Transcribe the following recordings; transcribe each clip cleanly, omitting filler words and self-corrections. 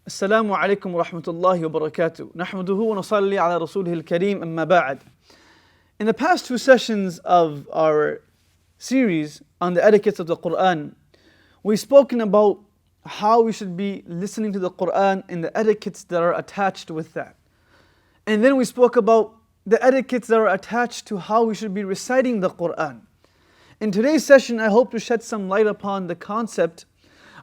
السلام عليكم ورحمة الله وبركاته. نحمده ونصلي على رسوله الكريم أما بعد. In the past two sessions of our series on the etiquettes of the Qur'an, we've spoken about how we should be listening to the Qur'an and the etiquettes that are attached with that. And then we spoke about the etiquettes that are attached to how we should be reciting the Qur'an. In today's session, I hope to shed some light upon the concept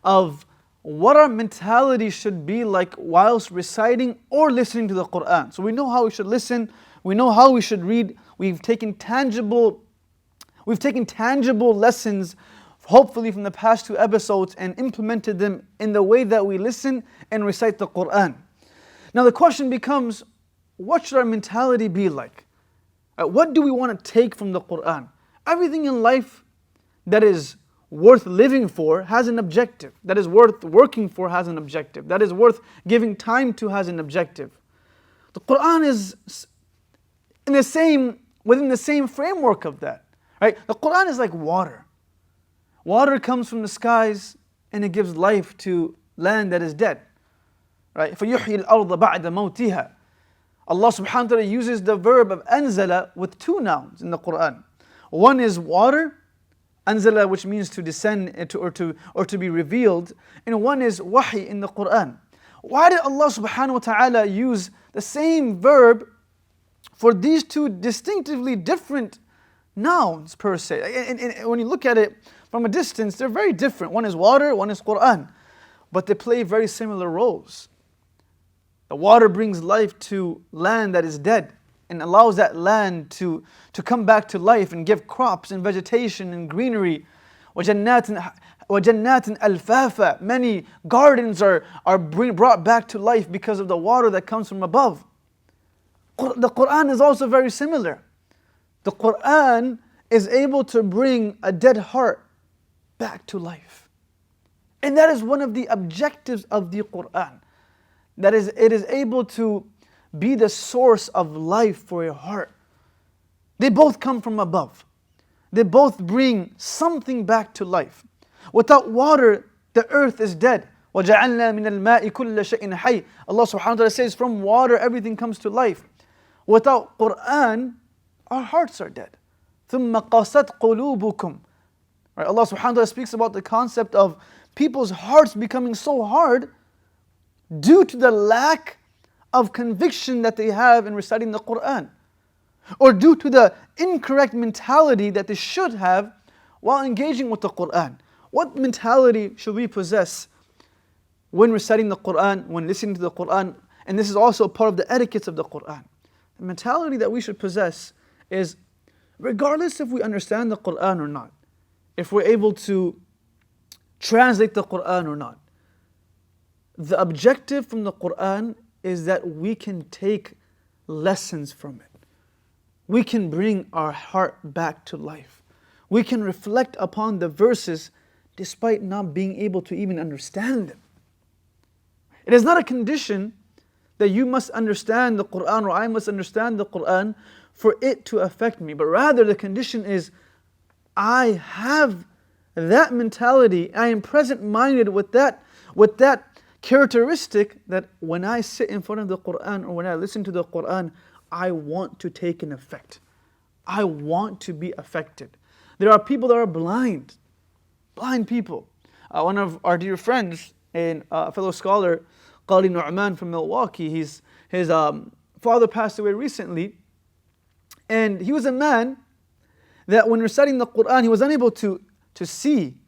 of what our mentality should be like whilst reciting or listening to the Qur'an. So we know how we should listen, we know how we should read, we've taken tangible lessons, hopefully from the past two episodes, and implemented them in the way that we listen and recite the Qur'an. Now the question becomes, what should our mentality be like? What do we want to take from the Qur'an? Everything in life that is worth living for has an objective, that is worth working for has an objective, that is worth giving time to has an objective. The Qur'an is within the same framework of that. Right? The Qur'an is like water. Water comes from the skies and it gives life to land that is dead. Right? فَيُحْيِي الْأَرْضَ بَعْدَ مَوْتِهَا. Allah subhanahu wa ta'ala uses the verb of anzala with two nouns in the Qur'an. One is water, anzala, which means to descend or to be revealed, and one is wahi in the Qur'an. Why did Allah subhanahu wa ta'ala use the same verb for these two distinctively different nouns per se? And when you look at it from a distance, they're very different. One is water, one is Qur'an, but they play very similar roles. The water brings life to land that is dead and allows that land to come back to life and give crops and vegetation and greenery. وَجَنَّاتٍ أَلْفَافًا. Many gardens are brought back to life because of the water that comes from above. The Qur'an is also very similar. The Qur'an is able to bring a dead heart back to life. And that is one of the objectives of the Qur'an. That is, it is able to be the source of life for your heart. They both come from above. They both bring something back to life. Without water, the earth is dead. وَجَعَلْنَا مِنَ الْمَاءِ كُلَّ شَيْءٍ حَيٍّ. Allah subhanahu wa ta'ala says, from water everything comes to life. Without Qur'an, our hearts are dead. ثُمَّ قَاسَتْ قُلُوبُكُمْ. Right? Allah subhanahu wa ta'ala speaks about the concept of people's hearts becoming so hard due to the lack of conviction that they have in reciting the Qur'an, or due to the incorrect mentality that they should have while engaging with the Qur'an. What mentality should we possess when reciting the Qur'an, when listening to the Qur'an? And this is also part of the etiquettes of the Qur'an. The mentality that we should possess is, regardless if we understand the Qur'an or not, if we're able to translate the Qur'an or not, the objective from the Qur'an is that we can take lessons from it. We can bring our heart back to life. We can reflect upon the verses despite not being able to even understand them. It is not a condition that you must understand the Qur'an or I must understand the Qur'an for it to affect me, but rather the condition is I have that mentality, I am present-minded with that characteristic that when I sit in front of the Qur'an or when I listen to the Qur'an, I want to take an effect. I want to be affected. There are people that are blind people. One of our dear friends and a fellow scholar, Qali Nu'man from Milwaukee, his father passed away recently, and he was a man that when reciting the Qur'an, he was unable to see,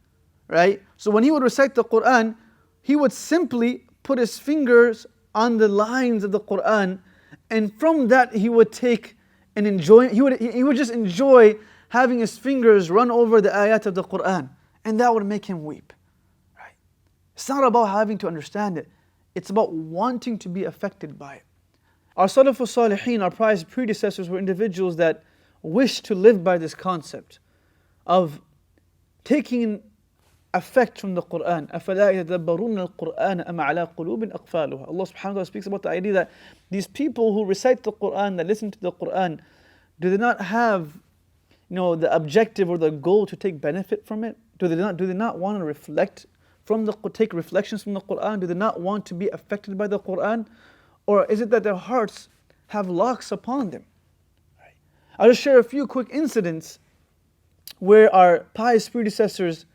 right? So when he would recite the Qur'an, he would simply put his fingers on the lines of the Qur'an, and from that he would take and enjoy. He would just enjoy having his fingers run over the ayat of the Qur'an, and that would make him weep. Right? It's not about having to understand it; it's about wanting to be affected by it. Our Salafus Salihin, our pious predecessors, were individuals that wished to live by this concept of taking effect from the Qur'an. أَفَلَا يَتَدَبَّرُونَ الْقُرْآنَ أَمْ عَلَىٰ قُلُوبٍ أَقْفَالُهَا. Allah subhanahu wa ta'ala speaks about the idea that these people who recite the Qur'an, that listen to the Qur'an, do they not have the objective or the goal to take benefit from it? Do they not want to reflect take reflections from the Qur'an? Do they not want to be affected by the Qur'an? Or is it that their hearts have locks upon them? I'll just share a few quick incidents where our pious predecessors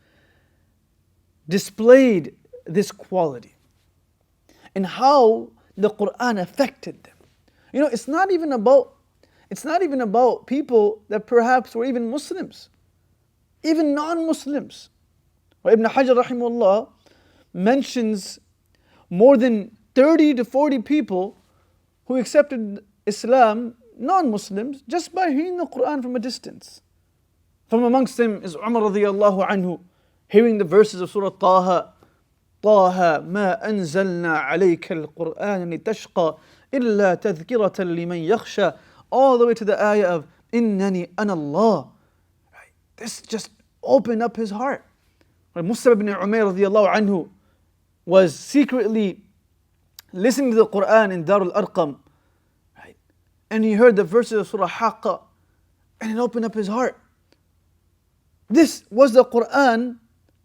displayed this quality and how the Qur'an affected them. You know, it's not even about people that perhaps were even Muslims, even non-Muslims. Ibn Hajar rahimahullah mentions more than 30 to 40 people who accepted Islam, non-Muslims, just by hearing the Qur'an from a distance. From amongst them is Umar radiyallahu anhu, hearing the verses of Surah Taha, طه ما أنزلنا عليك القرآن لتشقى إلا تذكرة لمن يخشى, all the way to the ayah of إنني أنا الله. This just opened up his heart. When Musab ibn Umair radiyallahu anhu was secretly listening to the Qur'an in Darul Arqam, right? And he heard the verses of Surah Haqqa, and it opened up his heart. This was the Qur'an,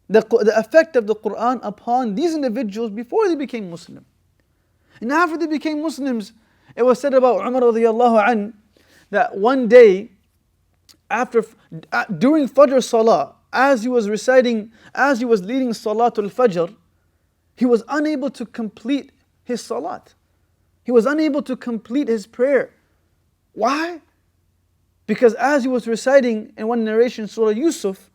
the effect of the Qur'an upon these individuals before they became Muslim. And after they became Muslims, it was said about Umar radiyallahu anhu that one day, during Fajr Salah, as he was leading Salatul Fajr, he was unable to complete his Salat. He was unable to complete his prayer. Why? Because as he was reciting in one narration Surah Yusuf,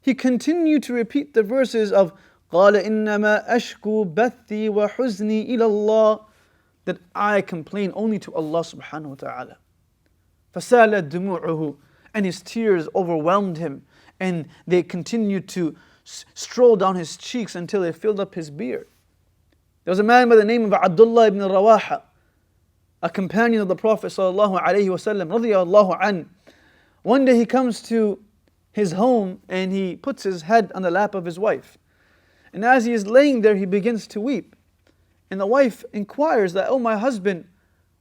he continued to repeat the verses of قَالَ إِنَّمَا أَشْكُو بَثِّي وَحُزْنِي إِلَى اللَّهِ, that I complain only to Allah subhanahu wa ta'ala. فَسَالَتْ دُمُوعُهُ, and his tears overwhelmed him, and they continued to stroll down his cheeks until they filled up his beard. There was a man by the name of Abdullah ibn Rawaha, a companion of the Prophet sallallahu alaihi wasallam, radiyallahu anhu. One day he comes to his home and he puts his head on the lap of his wife. And as he is laying there, he begins to weep. And the wife inquires that, "Oh, my husband,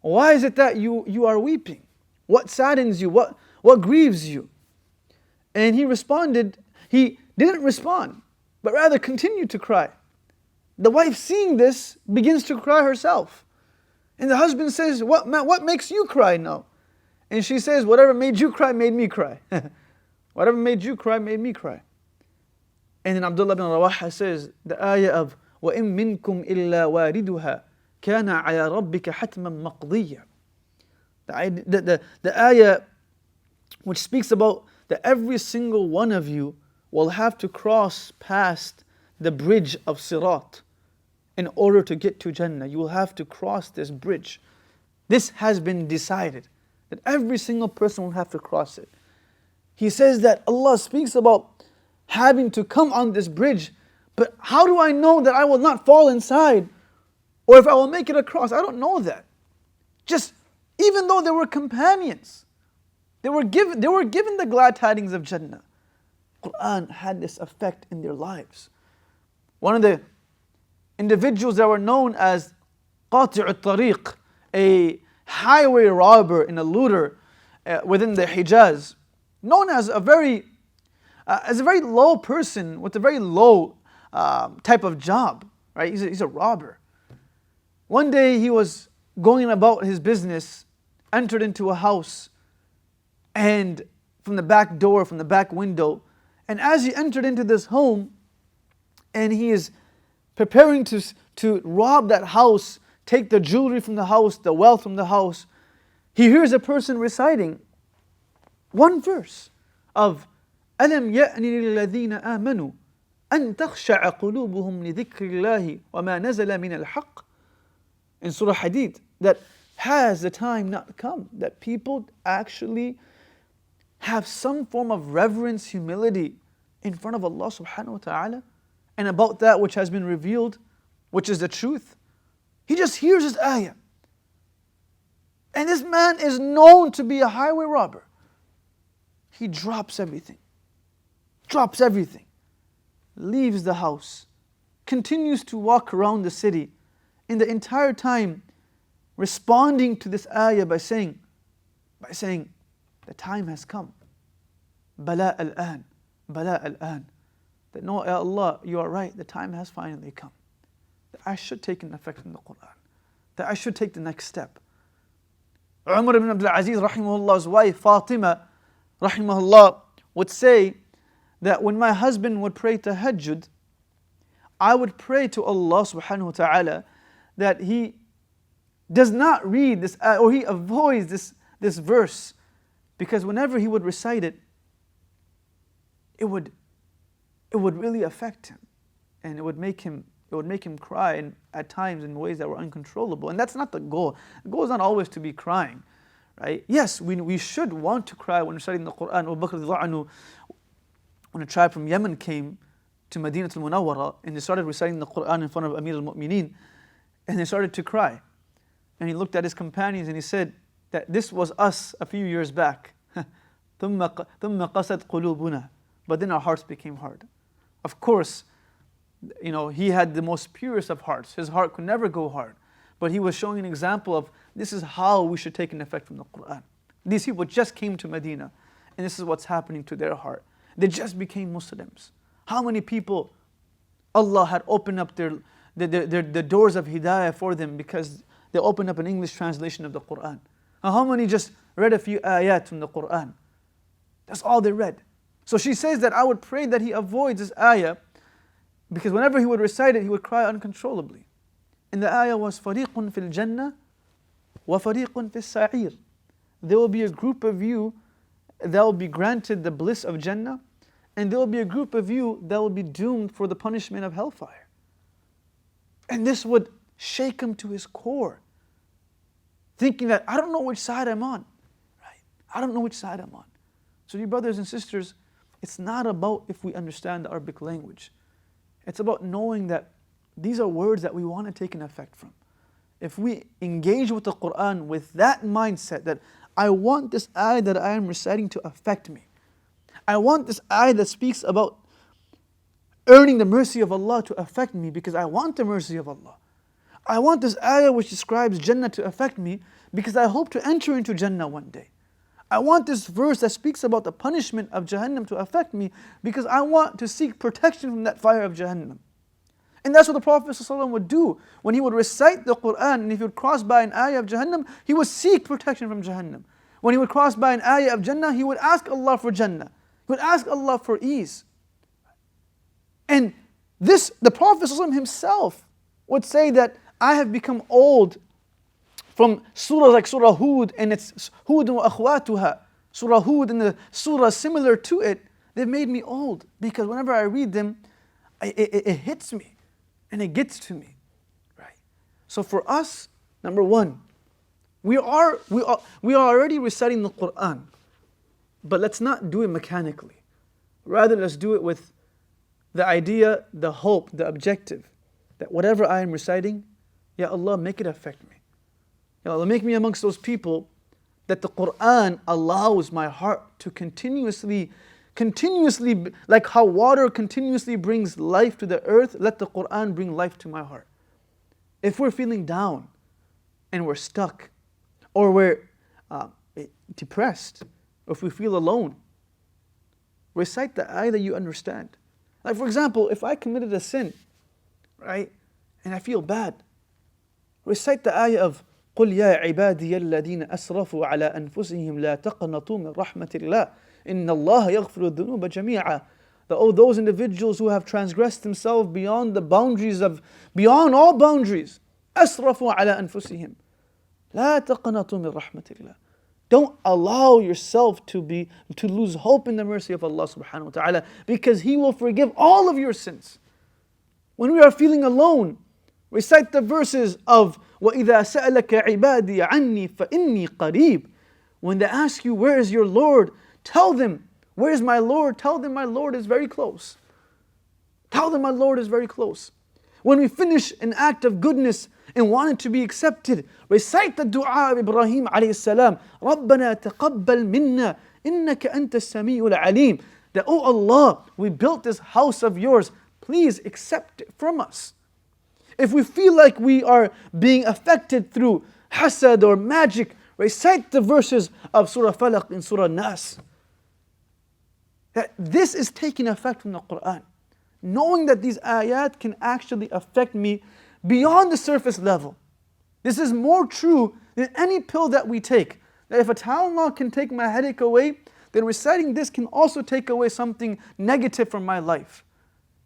why is it that you are weeping? What saddens you? What grieves you?" And he didn't respond, but rather continued to cry. The wife, seeing this, begins to cry herself. And the husband says, what makes you cry now? And she says, "Whatever made you cry made me cry." Whatever made you cry made me cry. And then Abdullah ibn Rawaha says, the ayah of وَإِن مِّنكُمْ إِلَّا وَارِدُهَا كَانَ عَلَى رَبِّكَ حَتْمًا مَقْضِيًّا. The ayah which speaks about that every single one of you will have to cross past the bridge of Sirat in order to get to Jannah. You will have to cross this bridge. This has been decided, that every single person will have to cross it. He says that Allah speaks about having to come on this bridge, but how do I know that I will not fall inside, or if I will make it across? I don't know that. Just even though they were companions, they were given the glad tidings of Jannah, Qur'an had this effect in their lives. One of the individuals that were known as Qati' al-Tariq, a highway robber and a looter within the Hijaz, known as a very low person with a very low type of job, right? He's a robber. One day he was going about his business, entered into a house, and from the back door, from the back window, and as he entered into this home, and he is preparing to rob that house, take the jewelry from the house, the wealth from the house, he hears a person reciting one verse of أَلَمْ يَأْنِ لِلَّذِينَ آمَنُوا أَن تَخْشَعَ قُلُوبُهُمْ لِذِكْرِ اللَّهِ وَمَا نَزَلَ مِنَ الْحَقِّ. In Surah Hadid, that has the time not come that people actually have some form of reverence, humility in front of Allah subhanahu wa ta'ala and about that which has been revealed, which is the truth? He just hears this ayah. And this man is known to be a highway robber. He drops everything, leaves the house, continues to walk around the city, in the entire time responding to this ayah by saying, the time has come. Bala al-an, bala al-an. that no, Ya Allah, you are right, the time has finally come. That I should take an effect from the Qur'an. That I should take the next step. Umar ibn Abdul Aziz, rahimahullah's wife, Fatima, rahimahullah, would say that when my husband would pray tahajjud, I would pray to Allah subhanahu wa ta'ala that he does not read this, or he avoids this verse, because whenever he would recite it, it would really affect him, and it would make him cry, and at times in ways that were uncontrollable. And that's not the goal. The goal is not always to be crying, right? Yes, we should want to cry when reciting the Qur'an. Abu Bakr radhiyallahu anhu, when a tribe from Yemen came to Madinah al-Munawwara and they started reciting the Qur'an in front of Amir al-Mu'mineen, and they started to cry. And he looked at his companions and he said that this was us a few years back. ثُمَّ قَسَتْ قُلُوبُنَا. But then our hearts became hard. Of course, he had the most purest of hearts. His heart could never go hard. But he was showing an example of this is how we should take an effect from the Qur'an. These people just came to Medina, and this is what's happening to their heart. They just became Muslims. How many people Allah had opened up the doors of hidayah for them because they opened up an English translation of the Qur'an? And how many just read a few ayat from the Qur'an? That's all they read. So she says that I would pray that he avoids this ayah, because whenever he would recite it, he would cry uncontrollably. And the ayah was فَرِيقٌ فِي الْجَنَّةِ وَفَرِيقٌ فِي السَّعِيرِ. There will be a group of you that will be granted the bliss of Jannah, and there will be a group of you that will be doomed for the punishment of hellfire. And this would shake him to his core, thinking that I don't know which side I'm on. Right? I don't know which side I'm on. So dear brothers and sisters, it's not about if we understand the Arabic language. It's about knowing that these are words that we want to take an effect from. If we engage with the Qur'an with that mindset that I want this ayah that I am reciting to affect me. I want this ayah that speaks about earning the mercy of Allah to affect me because I want the mercy of Allah. I want this ayah which describes Jannah to affect me because I hope to enter into Jannah one day. I want this verse that speaks about the punishment of Jahannam to affect me because I want to seek protection from that fire of Jahannam. And that's what the Prophet ﷺ would do. When he would recite the Qur'an, and if he would cross by an ayah of Jahannam, he would seek protection from Jahannam. When he would cross by an ayah of Jannah, he would ask Allah for Jannah. He would ask Allah for ease. And this, the Prophet ﷺ himself would say that I have become old from surahs like Surah Hud and its Hud wa akhwatuha, Surah Hud and the surah similar to it, they've made me old because whenever I read them, it hits me and it gets to me, right? So for us, number one, we are already reciting the Qur'an, but let's not do it mechanically. Rather, let's do it with the idea, the hope, the objective, that whatever I am reciting, Ya Allah, make it affect me. Ya Allah, make me amongst those people that the Qur'an allows my heart to continuously, like how water continuously brings life to the earth, let the Qur'an bring life to my heart. If we're feeling down and we're stuck, or we're depressed, or if we feel alone, recite the ayah that you understand. Like for example, if I committed a sin, right, and I feel bad, recite the ayah of قُلْ يَا عِبَادِيَ الَّذِينَ أَسْرَفُوا عَلَىٰ أَنفُسِهِمْ لَا تَقْنَطُوا مِنْ رَحْمَةِ اللَّهِ إِنَّ اللَّهَ يَغْفِرُ الذُّنُوبَ جَمِيعًا. That oh, those individuals who have transgressed themselves beyond all boundaries, أَسْرَفُوا عَلَىٰ أَنفُسِهِمْ لَا تَقْنَطُوا مِنْ رَحْمَةِ اللَّهِ. Don't allow yourself to lose hope in the mercy of Allah subhanahu wa ta'ala, because He will forgive all of your sins. When we are feeling alone, recite the verses of وَإِذَا سَأَلَكَ عِبَادِي عَنِّي فَإِنِّي قَرِيبٌ. When they ask you, where is your Lord? Tell them, where is my Lord? Tell them my Lord is very close. Tell them my Lord is very close. When we finish an act of goodness and want it to be accepted, recite the dua of Ibrahim alayhi salam, رَبَّنَا تَقَبَّلْ مِنَّا إِنَّكَ أَنْتَ السَّمِيعُ الْعَلِيمُ. That, oh Allah, we built this house of yours, please accept it from us. If we feel like we are being affected through hasad or magic, recite the verses of Surah Falaq and Surah Nas. That this is taking effect from the Qur'an. knowing that these ayat can actually affect me beyond the surface level. This is more true than any pill that we take. That if a Tylenol can take my headache away, then reciting this can also take away something negative from my life.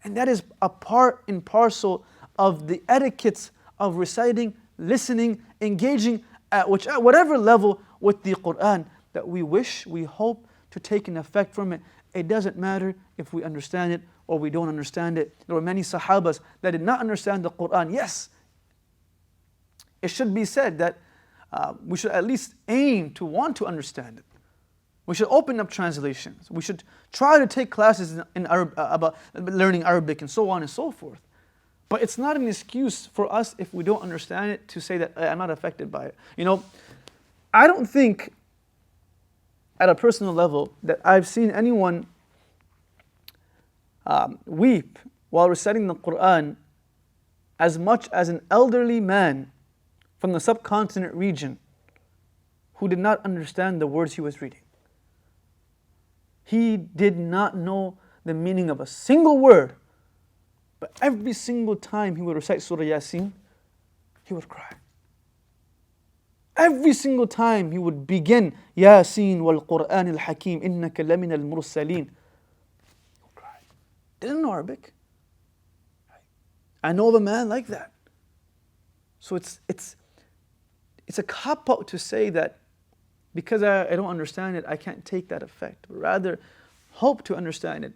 And that is a part and parcel of the etiquettes of reciting, listening, engaging at whatever level with the Qur'an that we wish, we hope to take an effect from it. It doesn't matter if we understand it or we don't understand it. There were many Sahabas that did not understand the Qur'an. Yes, it should be said that we should at least aim to want to understand it. We should open up translations. We should try to take classes in about learning Arabic and so on and so forth. But it's not an excuse for us if we don't understand it to say that I'm not affected by it. You know, I don't think at a personal level that I've seen anyone weep while reciting the Qur'an as much as an elderly man from the subcontinent region who did not understand the words he was reading. He did not know the meaning of a single word, but every single time he would recite Surah Yasin, he would cry. Every single time he would begin, Yasin wal Qur'an al Hakim, innaka lamin al mursaleen, he would cry. Didn't know Arabic. I know of a man like that. So it's a cop-out to say that because I don't understand it, I can't take that effect. But rather, hope to understand it,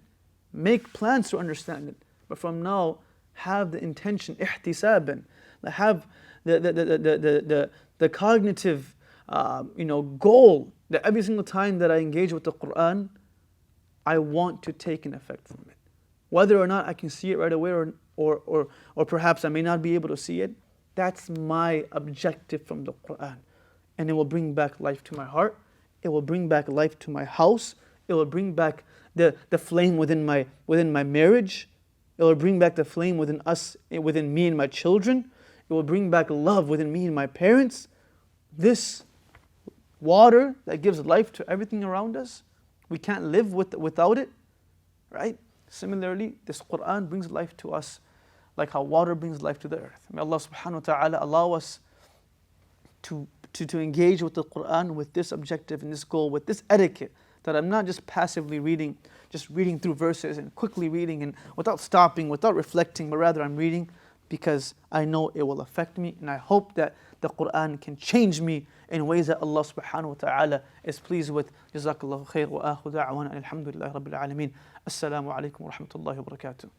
make plans to understand it. But from now, have the intention, ihtisaban, have the cognitive, goal that every single time that I engage with the Qur'an, I want to take an effect from it. Whether or not I can see it right away, or perhaps I may not be able to see it, that's my objective from the Qur'an. And it will bring back life to my heart. It will bring back life to my house. It will bring back the flame within my marriage. It will bring back the flame within me and my children. It will bring back love within me and my parents. This water that gives life to everything around us, we can't live without it, right? Similarly, this Qur'an brings life to us like how water brings life to the earth. May Allah subhanahu wa ta'ala allow us to engage with the Qur'an with this objective and this goal, with this etiquette, that I'm not just passively reading, just reading through verses and quickly reading and without stopping, without reflecting, but rather I'm reading because I know it will affect me, and I hope that the Qur'an can change me in ways that Allah subhanahu wa ta'ala is pleased with. Jazakallahu khair wa akhu da'wana alhamdulillahi rabbil alameen. Assalamu alaikum wa rahmatullahi wa barakatuh.